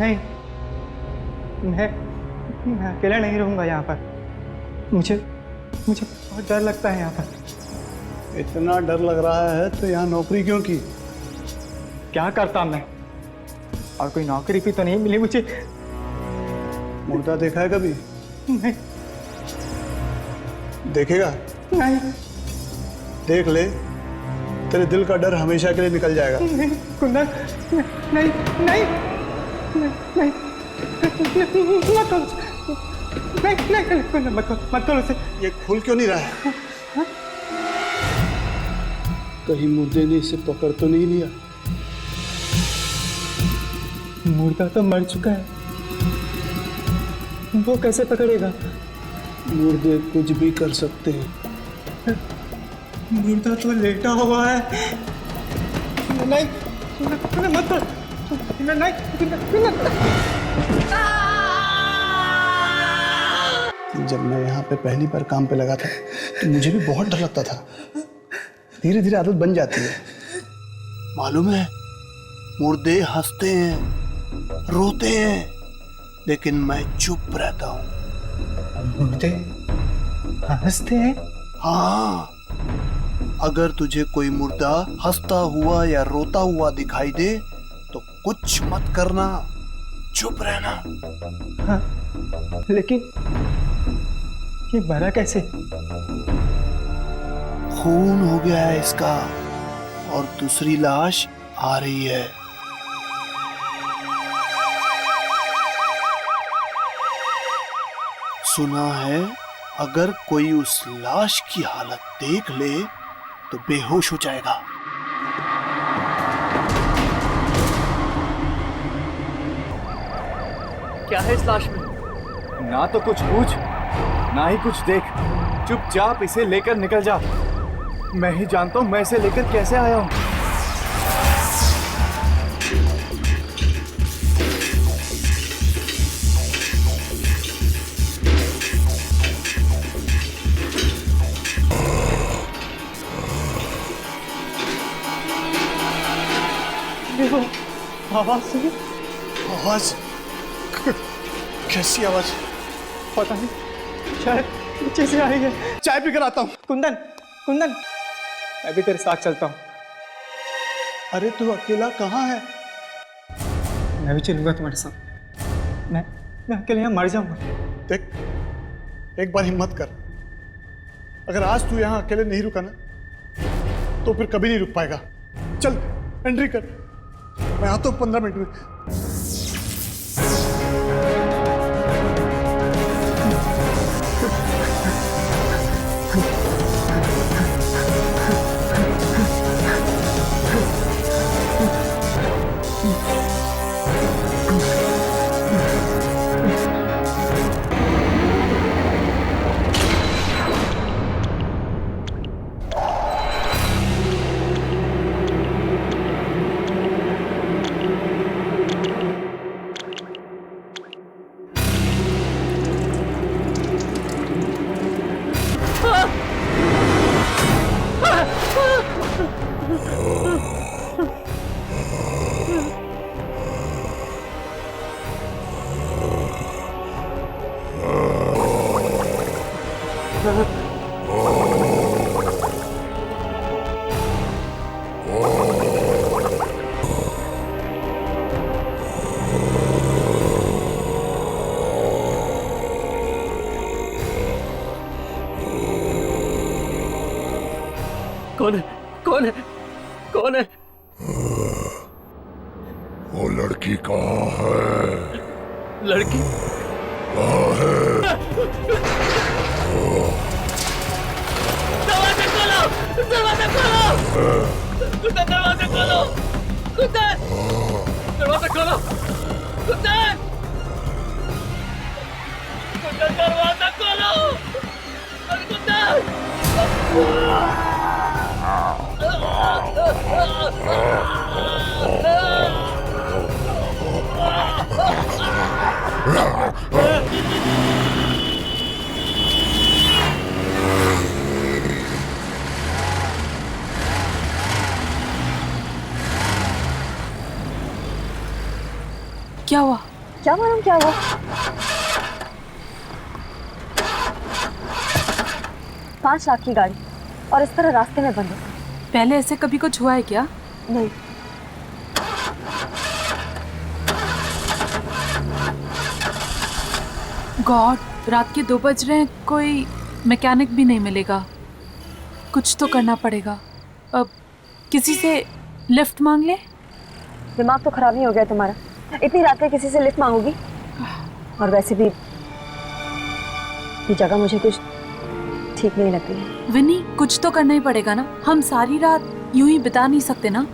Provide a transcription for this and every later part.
नहीं, मैं अकेला नहीं रहूंगा यहाँ पर। मुझे मुझे बहुत डर लगता है यहाँ पर। इतना डर लग रहा है तो यहाँ नौकरी क्यों की? क्या करता मैं, और कोई नौकरी भी तो नहीं मिली मुझे। मुर्दा देखा है कभी? नहीं देखेगा? नहीं देख ले, तेरे दिल का डर हमेशा के लिए निकल जाएगा। नहीं कुंदन, नहीं नहीं नहीं मत करो, नहीं नहीं कुंदन मत करो उसे। ये खुल क्यों नहीं रहा है? कहीं मुर्दे ने इसे पकड़ तो नहीं लिया? मुर्दा तो मर चुका है, वो कैसे पकड़ेगा? मुर्दे कुछ भी कर सकते हैं। मुर्दा तो लेटा हुआ है। नहीं मत कर, जब मैं यहाँ पे पहली बार काम पे लगा था तो मुझे भी बहुत डर लगता था। धीरे धीरे आदत बन जाती है। मालूम है, मुर्दे हंसते हैं, रोते हैं, लेकिन मैं चुप रहता हूँ। मुर्दे हंसते हैं? हाँ, अगर तुझे कोई मुर्दा हंसता हुआ या रोता हुआ दिखाई दे तो कुछ मत करना, चुप रहना। हाँ, लेकिन ये मरा कैसे? खून हो गया है इसका और दूसरी लाश आ रही है। सुना है अगर कोई उस लाश की हालत देख ले तो बेहोश हो जाएगा। क्या है इस लाश में? ना तो कुछ पूछ, ना ही कुछ देख, चुपचाप इसे लेकर निकल जा। मैं ही जानता हूं मैं इसे लेकर कैसे आया हूं। आवाज सुनी? आवाज? कैसी आवाज? पता नहीं, शायद नीचे से आई है। चाय पीकर आता हूँ। कुंदन कुंदन, मैं भी तेरे साथ चलता हूँ। अरे तू अकेला कहाँ है? मैं भी चलूंगा तुम्हारे साथ। मैं अकेले यहाँ मर जाऊंगा। देख, एक बार हिम्मत कर। अगर आज तू यहाँ अकेले नहीं रुका ना तो फिर कभी नहीं रुक पाएगा। चल एंट्री कर, मैं आता हूँ 15 मिनट में। कौन है? कौन है? कौन है? वो लड़की कहाँ है? लड़की कहाँ है? दरवाजा खोलो! दरवाजा खोलो! कुत्ता दरवाजा खोलो! कुत्ता दरवाजा खोलो! कुत्ता दरवाजा खोलो! अरे कुत्ता! क्या हुआ? क्या मालूम क्या हुआ। पांच लाख की गाड़ी और इस तरह रास्ते में बंद है। पहले ऐसे कभी कुछ हुआ है क्या? नहीं, गॉड, रात के 2 बज रहे हैं, कोई मैकेनिक भी नहीं मिलेगा। कुछ तो करना पड़ेगा। अब किसी से लिफ्ट मांग ले। दिमाग तो खराब नहीं हो गया तुम्हारा? इतनी रात में किसी से लिफ्ट मांगोगी? और वैसे भी ये जगह मुझे कुछ ठीक नहीं लग रही है। विनी, कुछ तो करना ही पड़ेगा ना। हम सारी रात यूं ही बिता नहीं सकते ना।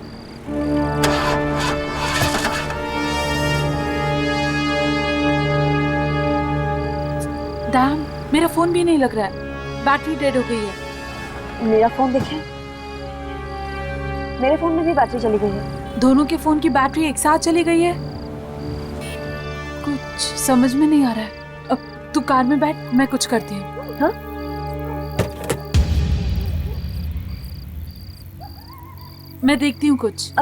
डैम, मेरा फोन भी नहीं लग रहा है। बैटरी डेड हो गई है। मेरा फोन देखें, मेरे फोन में भी बैटरी चली गई है। दोनों के फोन की बैटरी एक साथ चली गई है। कुछ समझ में नहीं आ रहा है। अब तू कार में बैठ, मैं कुछ करती हूँ। हाँ? मैं देखती हूँ कुछ।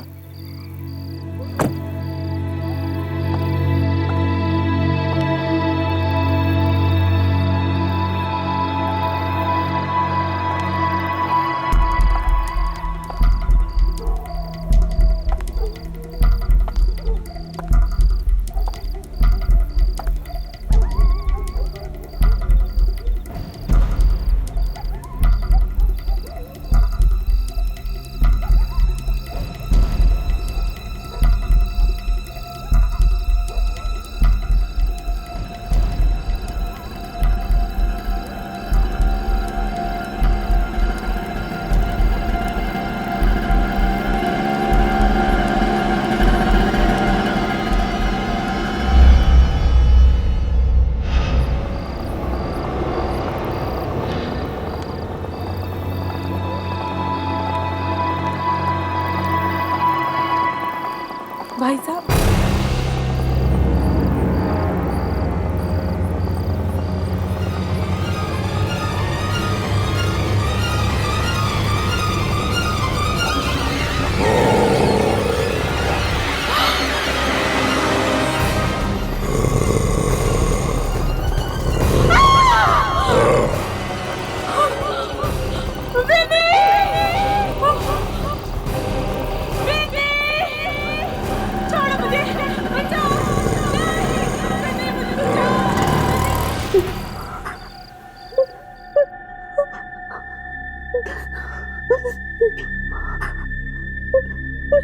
भाई साहब,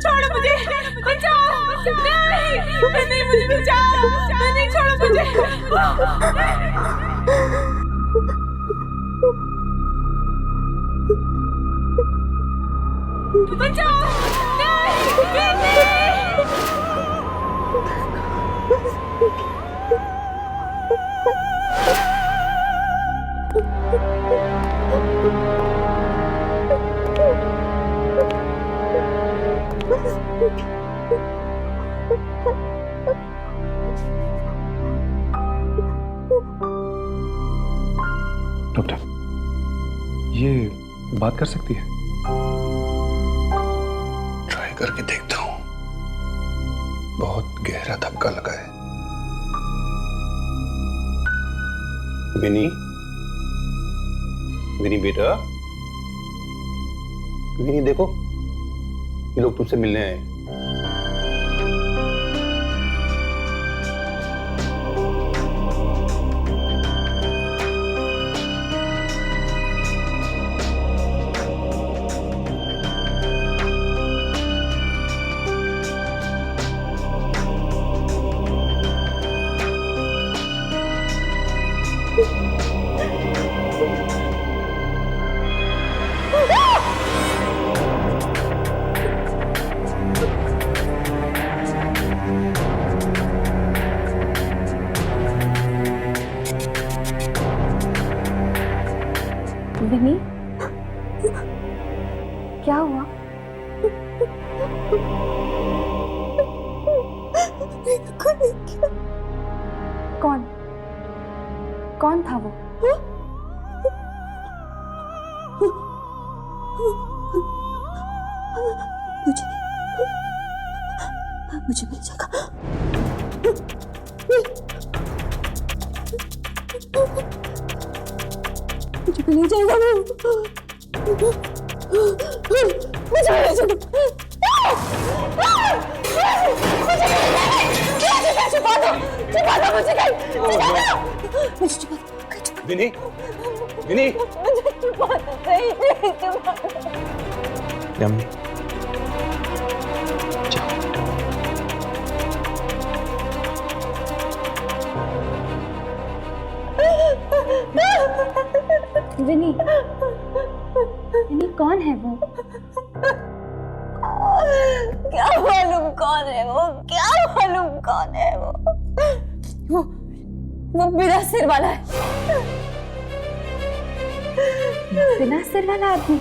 छोड़ो मुझे, बचाओ, नहीं, मुझे बचाओ, नहीं, छोड़ो मुझे। बचाओ, डॉक्टर, ये बात कर सकती है? ट्राई करके देखता हूँ। बहुत गहरा धक्का लगा है। विनी, विनी बेटा, विनी देखो, ये लोग तुमसे मिलने आए। विनी, क्या हुआ? कौन कौन था वो? मुझे मिल जाएगा। ले जाएगा वो। मुझे ले जाएगा। छुपा दो मुझे कहीं, मुझे छुपा दो। विनी, विनी, मुझे छुपा दो कहीं, छुपा दो। यामिनी विनी, विनी कौन है वो? क्या मालूम कौन है वो, क्या मालूम कौन है वो बिना सिर वाला है। बिना सिर वाला आदमी?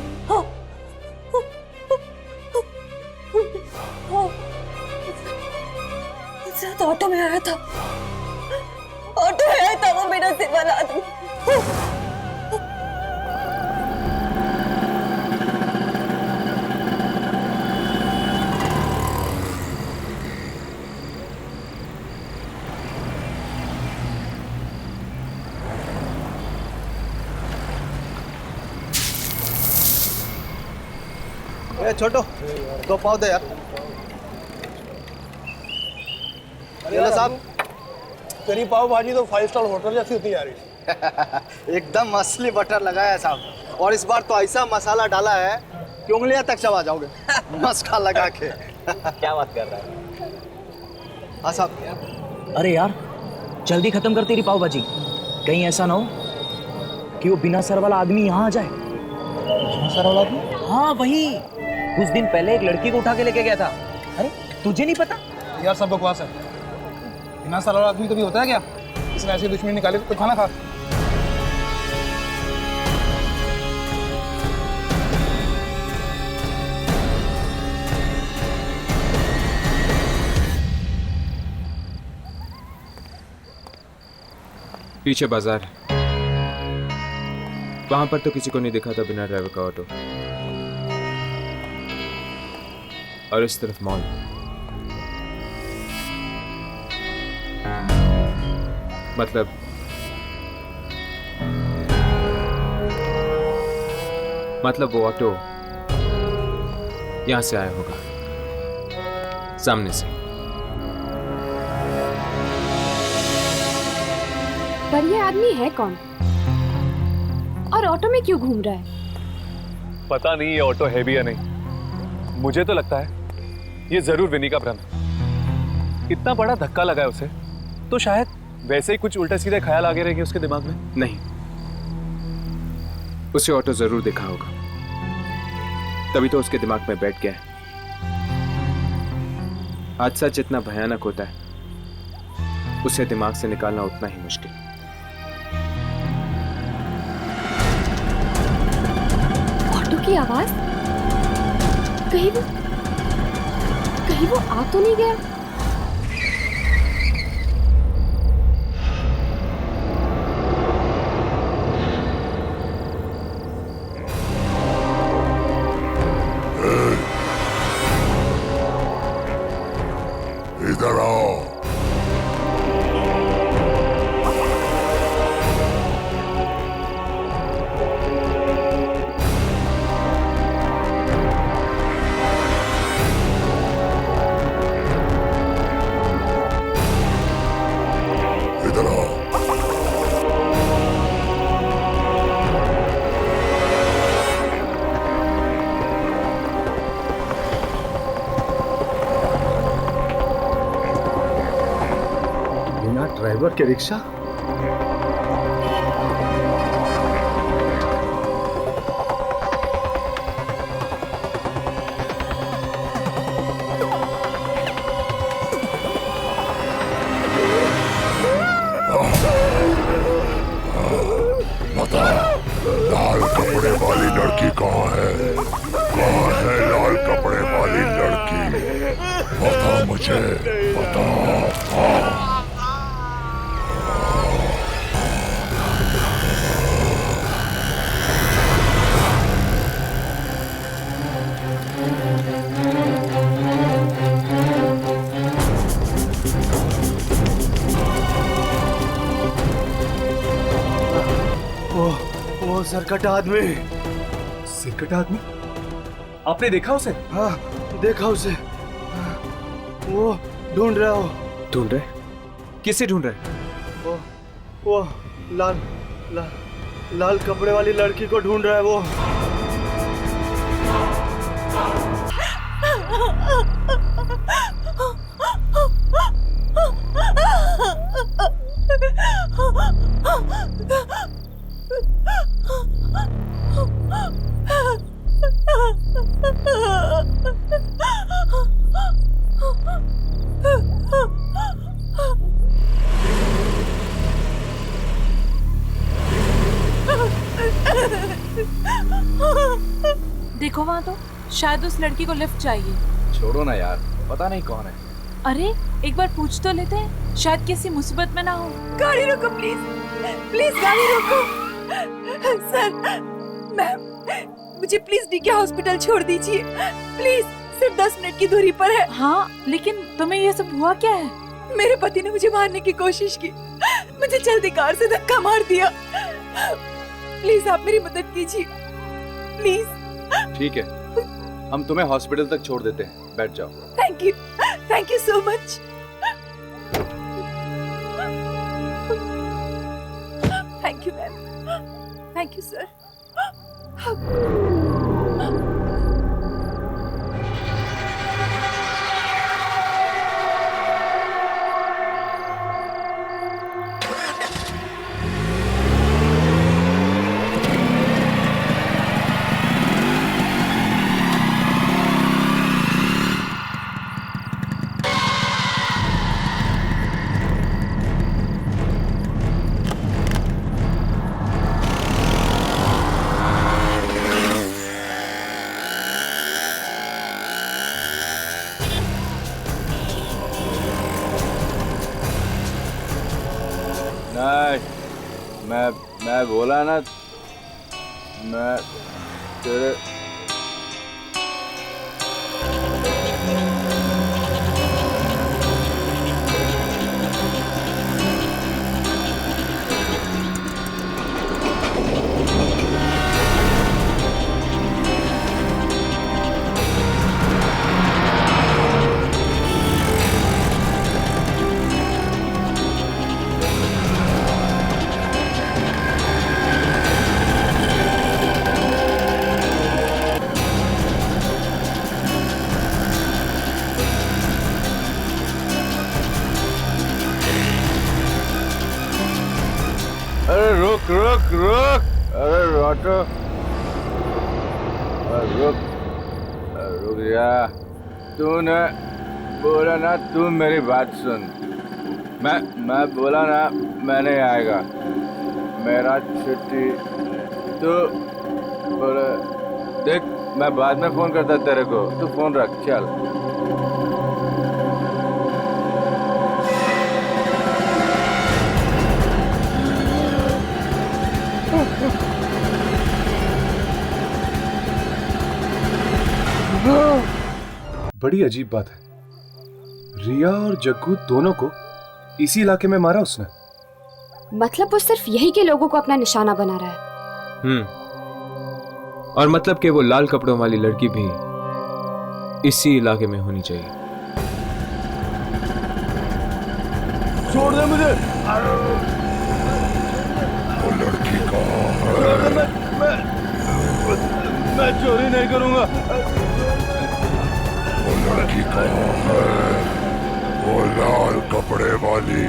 तो ऑटो में आया था, ऑटो में आया था वो बिना सिर वाला आदमी। ए छोटो, 2 पाव दे यार। ये लो साहब। तेरी पाव भाजी तो 5 स्टार होटल जैसी होती है यार। एकदम असली बटर लगाया है साहब, और इस बार तो ऐसा मसाला डाला है कि उंगलियां तक चबा जाओगे। मस्का लगा के। क्या बात कर रहा है? हाँ साहब। अरे यार जल्दी खत्म कर तेरी पाव भाजी, कहीं ऐसा ना हो कि वो बिना सर वाला आदमी यहाँ आ जाए। बिना सर वाला आदमी? हाँ वही, कुछ दिन पहले एक लड़की को उठा के लेके गया था। अरे तुझे नहीं पता? यार सब बकवास है। बिना सर वाला आदमी कभी होता है क्या? इसने ऐसी दुश्मनी निकाली तो खाना खा। पीछे बाजार है, वहां पर तो किसी को नहीं दिखा था बिना ड्राइवर का ऑटो। और इस तरफ मॉल। मतलब वो ऑटो यहां से आया होगा, सामने से। पर ये आदमी है कौन और ऑटो में क्यों घूम रहा है? पता नहीं ये ऑटो है भी या नहीं। मुझे तो लगता है ये जरूर विनी का भ्रम है। इतना बड़ा धक्का लगा है उसे, तो शायद वैसे ही कुछ उल्टे सीधे ख्याल आगे रहेंगे उसके दिमाग में। नहीं, उसे ऑटो जरूर देखा होगा, तभी तो उसके दिमाग में बैठ गया है। हादसा जितना भयानक होता है, उसे दिमाग से निकालना उतना ही मुश्किल। ऑटो की आवाज, कहीं वो आ तो नहीं गया? इधर आओ। इधर आओ। बिना ड्राइवर के रिक्शा? बता, लाल कपड़े वाली लड़की कहाँ है? कहाँ है लाल कपड़े वाली लड़की? बता मुझे, बता। सरकटा आदमी। सिरकटा आदमी? आपने देखा उसे? हाँ, देखा उसे। वो ढूंढ रहा हो। ढूंढ रहे? किसे ढूंढ रहे? वो लाल कपड़े वाली लड़की को ढूंढ रहा है वो। देखो वहां तो, शायद उस लड़की को लिफ्ट चाहिए। छोड़ो ना यार, पता नहीं कौन है। अरे एक बार पूछ तो लेते हैं, शायद किसी मुसीबत में ना हो। गाड़ी रोको प्लीज, प्लीज गाड़ी रोको। सर, मैम, मुझे प्लीज डीके हॉस्पिटल छोड़ दीजिए प्लीज, सिर्फ 10 मिनट की दूरी पर है। हाँ, लेकिन तुम्हें ये सब हुआ क्या है? मेरे पति ने मुझे मारने की कोशिश की, मुझे चलती कार से धक्का मार दिया। प्लीज आप मेरी मदद कीजिए प्लीज। ठीक है, हम तुम्हें हॉस्पिटल तक छोड़ देते हैं, बैठ जाओ। Thank you so much. Thank you ma'am, thank you sir. मैं बोला ना, मैं तेरे रुक। अरे ऑटो, रुक जा। तूने बोला ना, तू मेरी बात सुन। मैं बोला ना, मैं नहीं आएगा। मेरा छुट्टी तो बोले, देख मैं बाद में फोन करता तेरे को, तू फोन रख, चल। बड़ी अजीब बात है, रिया और जग्गू दोनों को इसी इलाके में मारा उसने। मतलब वो सिर्फ यही के लोगों को अपना निशाना बना रहा है। और मतलब कि वो लाल कपड़ों वाली लड़की भी इसी इलाके में होनी चाहिए। छोड़ दे मुझे। वो लड़की कहाँ है? मैं चोरी नहीं करूंगा। वो लड़की कहाँ है? वो लाल कपड़े वाली।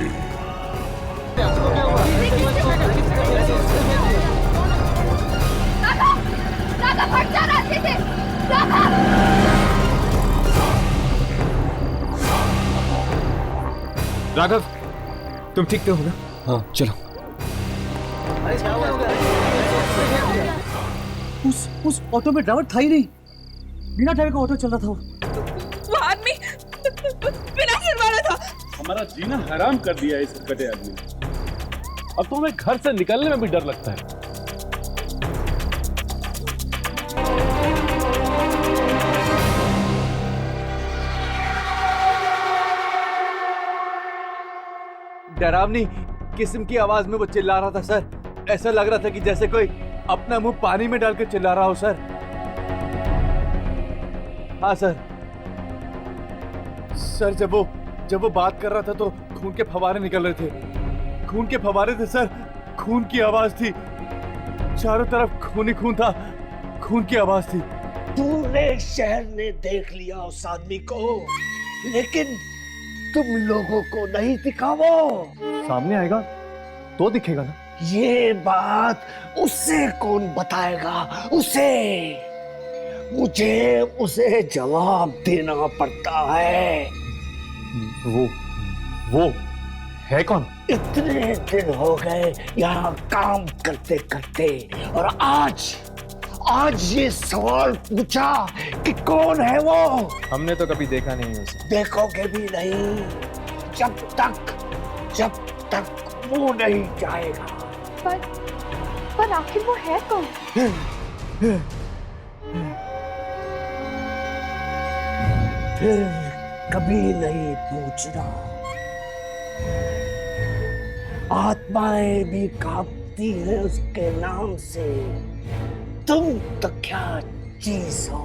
राघव, तुम ठीक तो हो ना? हाँ चलो। उस ऑटो में ड्राइवर था ही नहीं, बिना ड्राइवर का ऑटो चल रहा था। वो आदमी बिना सिर वाला था। हमारा जीना हराम कर दिया इस कटे आदमी ने। अब तो हमें घर से निकलने में भी डर लगता है। डरावनी किस्म की आवाज में वो चिल्ला रहा था सर। ऐसा लग रहा था कि जैसे कोई अपना मुंह पानी में डाल के चिल्ला रहा हूं सर। हाँ सर। सर जब वो बात कर रहा था तो खून के फव्वारे निकल रहे थे। खून के फव्वारे थे सर, खून की आवाज थी, चारों तरफ खून ही खून था, खून की आवाज थी। पूरे शहर ने देख लिया उस आदमी को, लेकिन तुम लोगों को नहीं दिखा। वो सामने आएगा तो दिखेगा ना। ये बात उससे कौन बताएगा? उसे, मुझे उसे जवाब देना पड़ता है। वो है कौन? इतने दिन हो गए यहाँ काम करते करते, और आज ये सवाल पूछा कि कौन है वो। हमने तो कभी देखा नहीं उसे। देखोगे भी नहीं जब तक वो नहीं जाएगा। पर आखिर वो है कौन? फिर कभी नहीं पूछना। आत्माएं भी कांपती हैं उसके नाम से। तुम तो क्या चीज हो?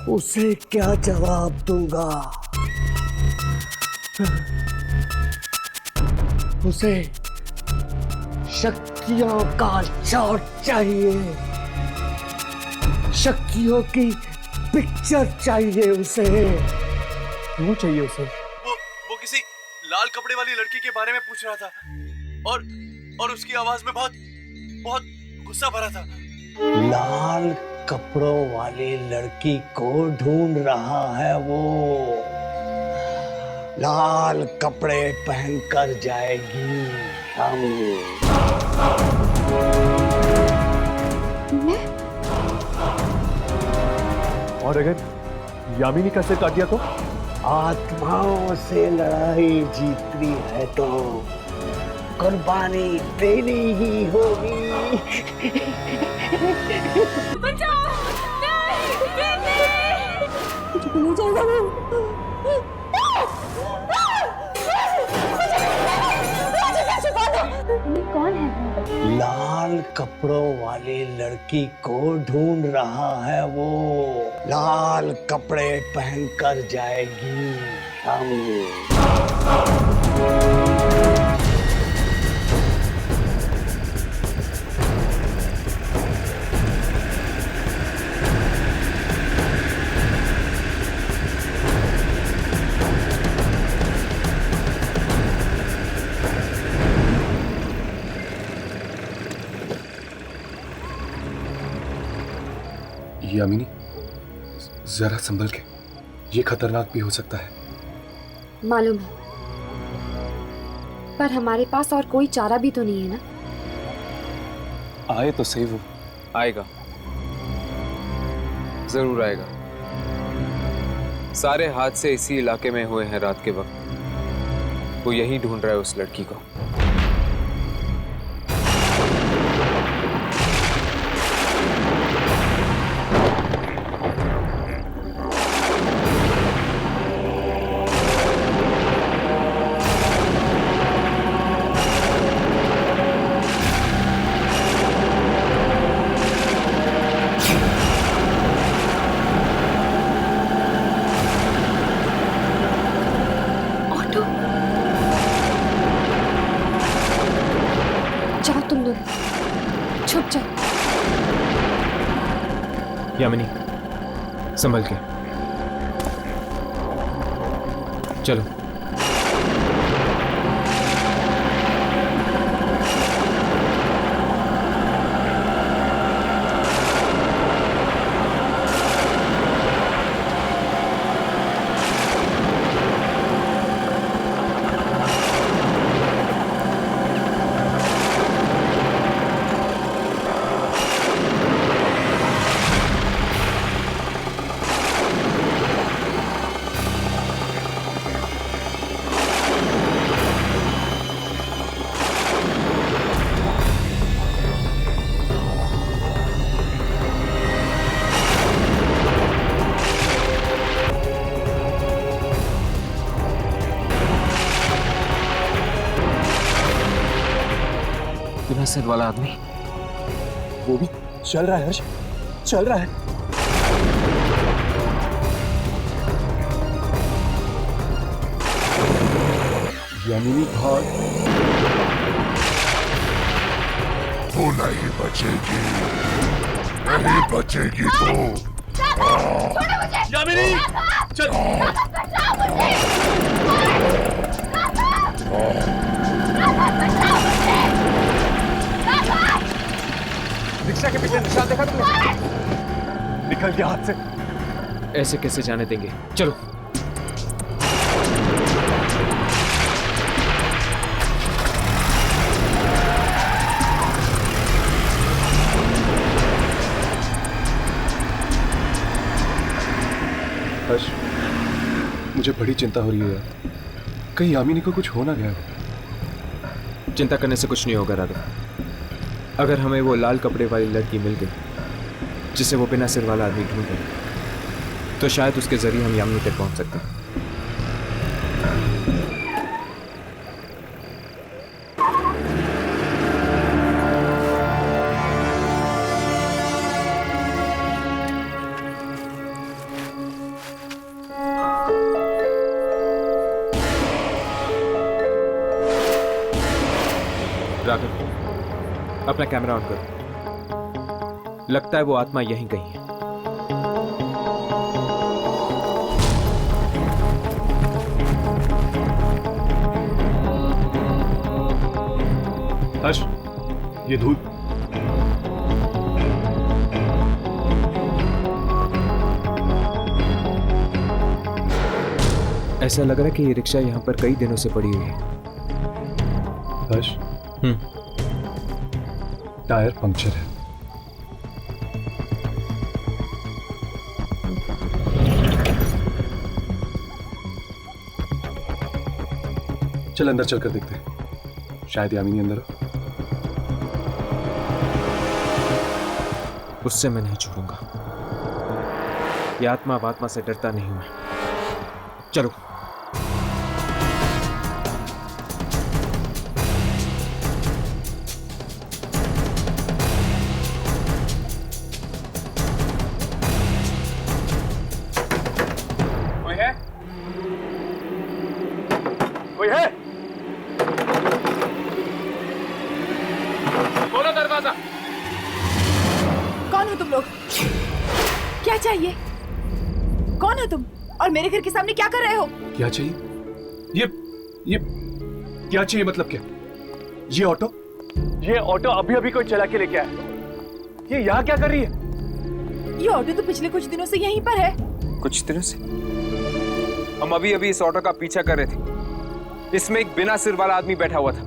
उसे क्या जवाब दूंगा? उसे शक्तियों का शॉट चाहिए, शक्तियों की पिक्चर चाहिए उसे। क्यों चाहिए उसे? वो किसी लाल कपड़े वाली लड़की के बारे में पूछ रहा था, और उसकी आवाज में बहुत गुस्सा भरा था। लाल कपड़ों वाली लड़की को ढूंढ रहा है वो। लाल कपड़े पहनकर जाएगी हम। और अगर यामिनी का सिर काट दिया तो? आत्माओं से लड़ाई जीतनी है तो कुर्बानी देनी ही होगी। कौन है? लाल कपड़ों वाली लड़की को ढूंढ रहा है वो। लाल कपड़े पहनकर जाएगी हम। यामिनी, जरा संभल के, ये खतरनाक भी हो सकता है। मालूम है, पर हमारे पास और कोई चारा भी तो नहीं है ना। आए तो सही वो। आएगा, जरूर आएगा। सारे हादसे इसी इलाके में हुए हैं रात के वक्त। वो यही ढूंढ रहा है उस लड़की को। जाओ तुम लोग, छुप जाओ। यामिनी, संभल के चलो। सिर वाला आदमी वो भी चल रहा है हर्ष, चल रहा है। यामिनी भाग। वो नहीं बचेगी, नहीं बचेगी तो। यामिनी चल। रिक्शा के पीछे निशान देखा तुमने? निकल गया हाथ से। ऐसे कैसे जाने देंगे? चलो। हर्ष, मुझे बड़ी चिंता हो रही है यार, कहीं यामिनी को कुछ हो ना गया। चिंता करने से कुछ नहीं होगा राघव। अगर हमें वो लाल कपड़े वाली लड़की मिल गई जिसे वो बिना सिर वाला आदमी ढूंढ रहा, तो शायद उसके जरिए हम यामिनी तक पहुंच सकते हैं। राघव, अपना कैमरा ऑन करो। लगता है वो आत्मा यहीं कहीं है। हर्ष, ये धूल। ऐसा लग रहा है कि ये रिक्शा यहाँ पर कई दिनों से पड़ी हुई है। हर्ष, टायर पंक्चर है। चल अंदर चलकर देखते हैं, शायद यामिनी अंदर हो। उससे मैं नहीं छोड़ूंगा। ये आत्मा वात्मा से डरता नहीं हूं मैं। चलो। कोई है? कोई है? खोलो दरवाजा। कौन हो तुम लोग? क्या चाहिए? कौन हो तुम और मेरे घर के सामने क्या कर रहे हो? क्या चाहिए? ये क्या चाहिए मतलब क्या? ये ऑटो अभी अभी कोई चला के लेके आया। ये यहाँ क्या कर रही है? ये ऑटो तो पिछले कुछ दिनों से यहीं पर है। कुछ दिनों से? हम अभी अभी इस ऑटो का पीछा कर रहे थे। इसमें एक बिना सिर वाला आदमी बैठा हुआ था।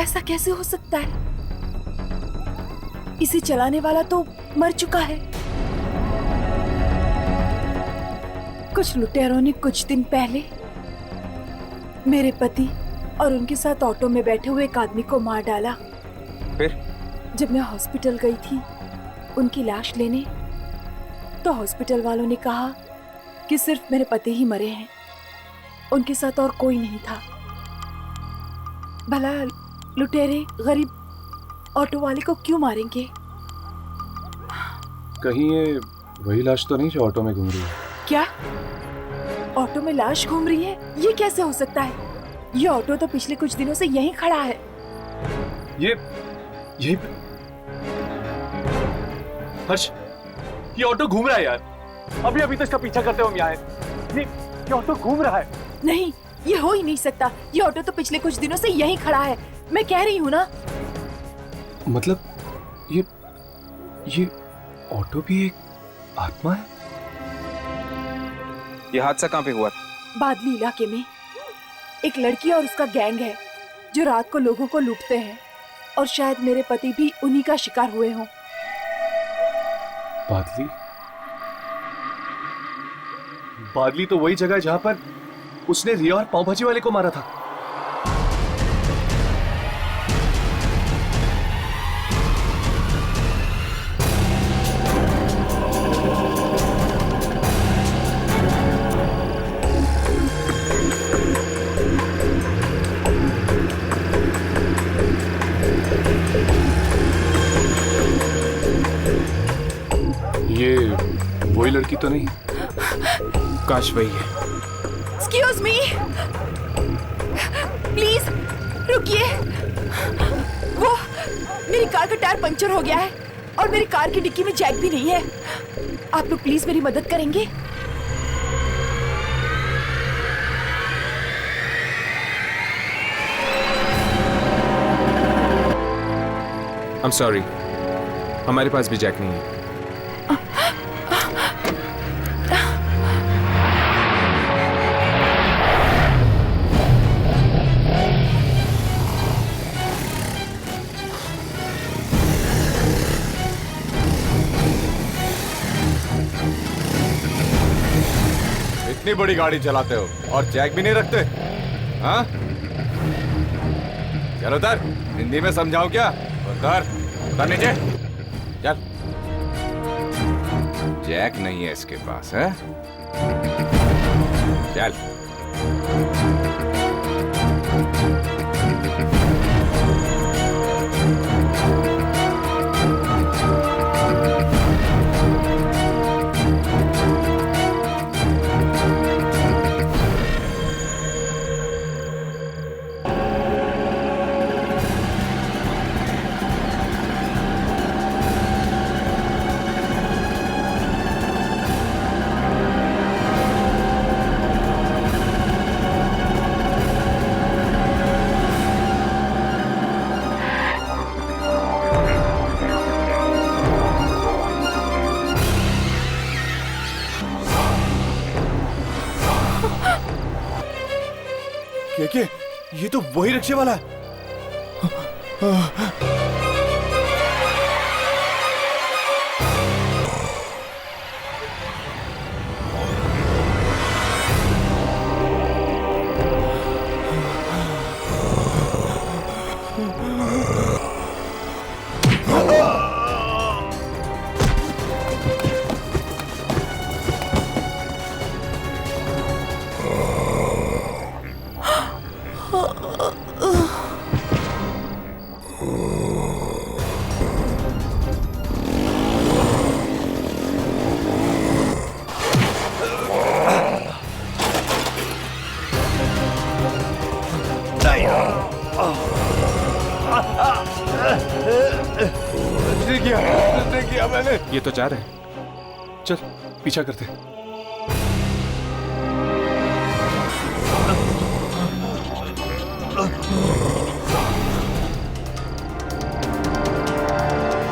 ऐसा कैसे हो सकता है? इसे चलाने वाला तो मर चुका है। कुछ लुटेरों ने कुछ दिन पहले मेरे पति और उनके साथ ऑटो में बैठे हुए एक आदमी को मार डाला। फिर जब मैं हॉस्पिटल गई थी उनकी लाश लेने, तो हॉस्पिटल वालों ने कहा कि सिर्फ मेरे पति ही मरे हैं, उनके साथ और कोई नहीं था। भला लुटेरे गरीब ऑटो वाले को क्यों मारेंगे? कहीं ये वही लाश तो नहीं जो ऑटो में घूम रही है? क्या ऑटो में लाश घूम रही है? ये कैसे हो सकता है? ये ऑटो तो पिछले कुछ दिनों से यहीं खड़ा है। ये हर्ष, ये ऑटो घूम रहा है यार। अभी तो इसका पीछा करते हुए हम यहाँ आए। ये ऑटो घूम रहा है। नहीं, ये हो ही नहीं सकता। ये ऑटो तो पिछले कुछ दिनों से यहीं खड़ा है। मैं कह रही हूँ ना। मतलब ये ऑटो भी एक आत्मा है? ये हादसा कहाँ पे हुआ था? बादली इलाके में एक लड़की और उसका गैंग है जो रात को लोगों को लूटते हैं, और शायद मेरे पति भी उन्हीं का शिकार हुए हों। बादली तो वही जगह है जहां पर उसने रिया और पाव भाजी वाले को मारा था। लड़की तो नहीं? काश वही है। एक्सक्यूज मी, प्लीज रुकिए। वो मेरी कार का टायर पंचर हो गया है और मेरी कार की डिक्की में जैक भी नहीं है। आप लोग प्लीज मेरी मदद करेंगे? I'm sorry, हमारे पास भी जैक नहीं है। इतनी बड़ी गाड़ी चलाते हो और जैक भी नहीं रखते? हाँ? चलो उतर, हिंदी में समझाऊं क्या? उतर, उतर नीचे, चल। जैक नहीं है इसके पास, है? चल। के ये तो वही रिक्शे वाला है। किया मैंने। ये तो जा रहे हैं। चल पीछा करते।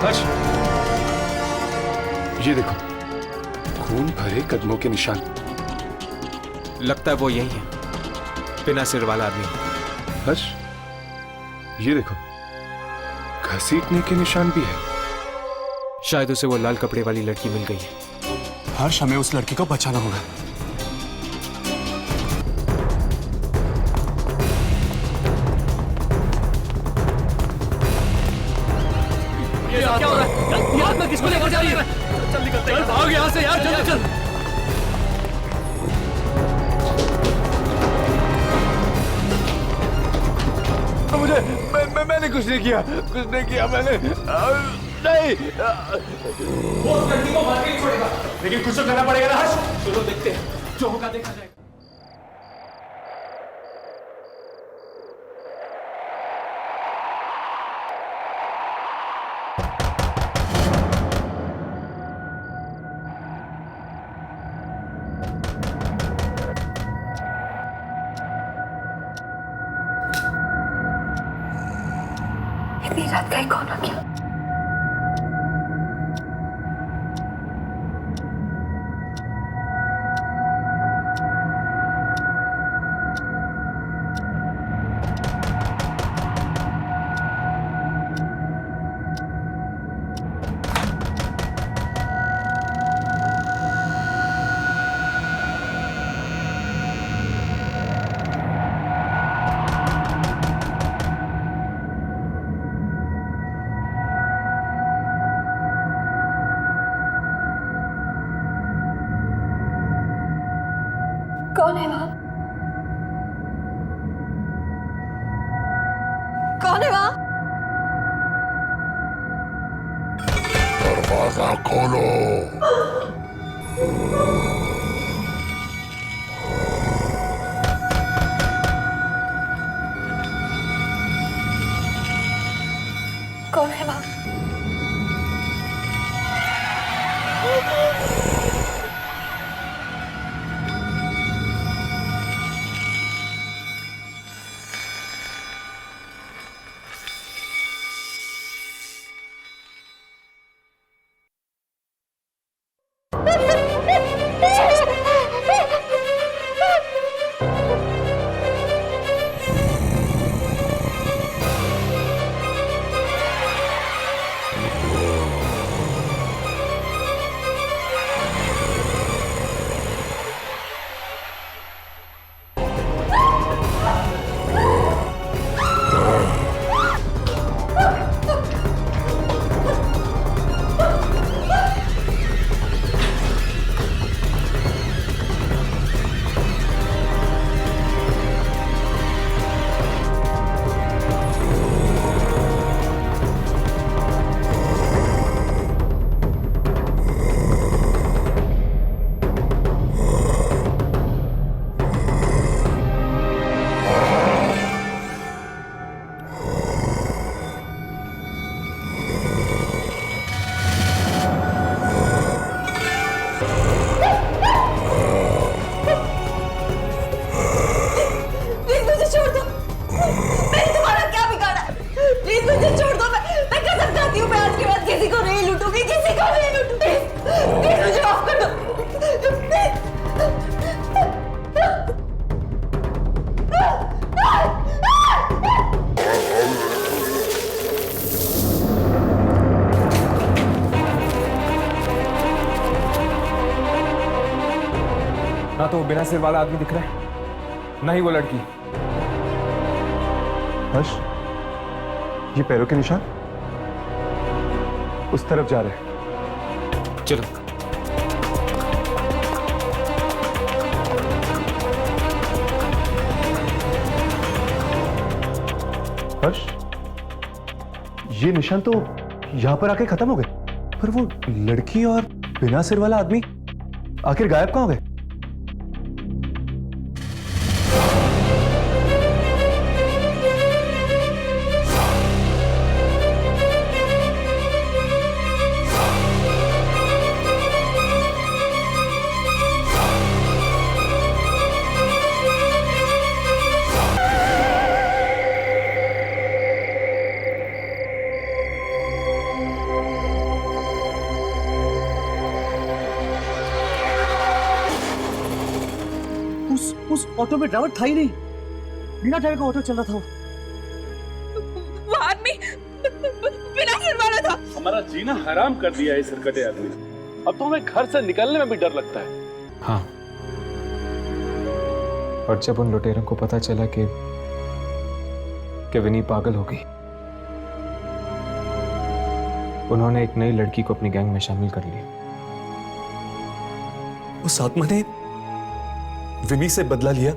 हर्ष, ये देखो खून भरे कदमों के निशान। लगता है वो यही है, बिना सिर वाला आदमी। हर्ष, ये देखो घसीटने के निशान भी है। शायद उसे वो लाल कपड़े वाली लड़की मिल गई है। हर्ष, हमें उस लड़की को बचाना होगा। ये क्या हो रहा है? ये आत्मा किसको लेकर जा रही है? चल निकलते हैं, भाग यहाँ से यार, जल्दी चल। मुझे मैंने कुछ नहीं किया मैंने नहीं। वो लड़की को मार के ही छोड़ेगा, लेकिन कुछ तो करना पड़ेगा ना हर्ष। चलो देखते हैं, जो होगा देखा जाएगा। इतनी रात का कौन आ गया? कौन है वहां? कौन है वहां? दरवाजा खोलो। कौन है वहाँ? ना तो वो बिना सिर वाला आदमी दिख रहा है, ना ही वो लड़की। हर्ष, ये पैरों के निशान उस तरफ जा रहे हैं। चलो। हर्ष, ये निशान तो यहां पर आके खत्म हो गए, पर वो लड़की और बिना सिर वाला आदमी आखिर गायब कहां हो गए? उस ऑटो में ड्राइवर था ही नहीं, बिना ड्राइवर का ऑटो चल रहा था। वो आदमी बिना सिर वाला था। हमारा जीना हराम कर दिया है सरकटे आदमी। अब तो हमें घर से निकलने में भी डर लगता है। हाँ, और जब उन लुटेरों को पता चला कि विनी पागल हो गई, उन्होंने एक नई लड़की को अपनी गैंग में शामिल कर लिया। उस आत्मा ने विनी से बदला लिया,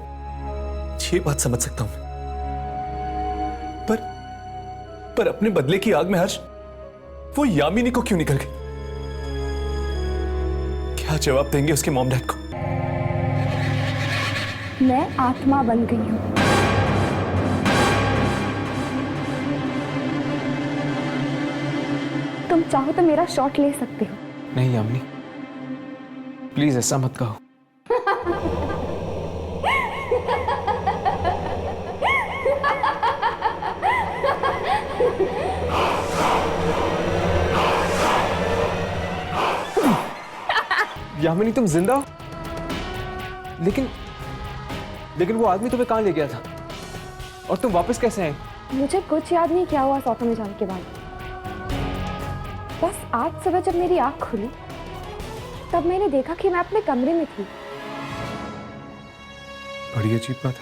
ये बात समझ सकता हूं, पर अपने बदले की आग में हर्ष वो यामिनी को क्यों निकल गई? क्या जवाब देंगे उसके मॉम डैड को? मैं आत्मा बन गई हूं। तुम चाहो तो मेरा शॉट ले सकते हो। नहीं यामिनी, प्लीज ऐसा मत कहो। यामिनी, तुम जिंदा हो? लेकिन वो आदमी तुम्हें कहां ले गया था और तुम वापस कैसे आए? मुझे कुछ याद नहीं क्या हुआ ऑटो में जाने के बाद। बस आज सुबह जब मेरी आंख खुली तब मैंने देखा कि मैं अपने कमरे में थी। बड़ी अजीब बात है,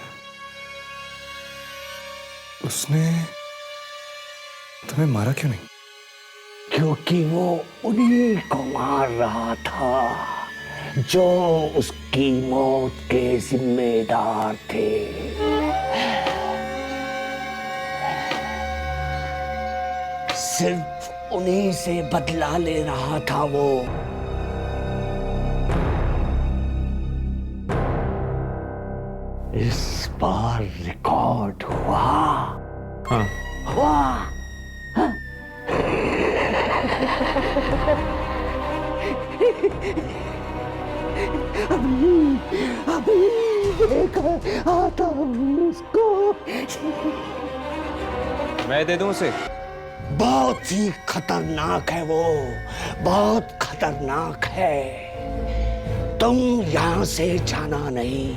उसने तुम्हें मारा क्यों नहीं? क्योंकि वो उन्हीं को मार रहा था जो उसकी मौत के जिम्मेदार थे। सिर्फ उन्हीं से बदला ले रहा था वो। इस बार रिकॉर्ड हुआ। हाँ हुआ। अभी लेकर आता हूँ उसको। मैं दे दूं उसे? बहुत ही खतरनाक है वो, बहुत खतरनाक है। तुम यहाँ से जाना नहीं,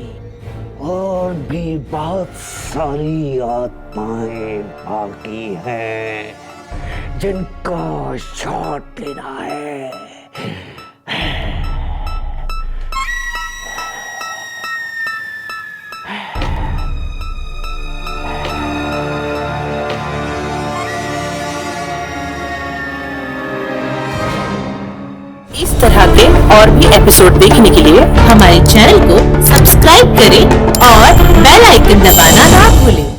और भी बहुत सारी आत्माएं बाकी हैं जिनका शॉट लेना है। इस तरह के और भी एपिसोड देखने के लिए हमारे चैनल को सब्सक्राइब करें और बेल आइकन दबाना ना भूलें।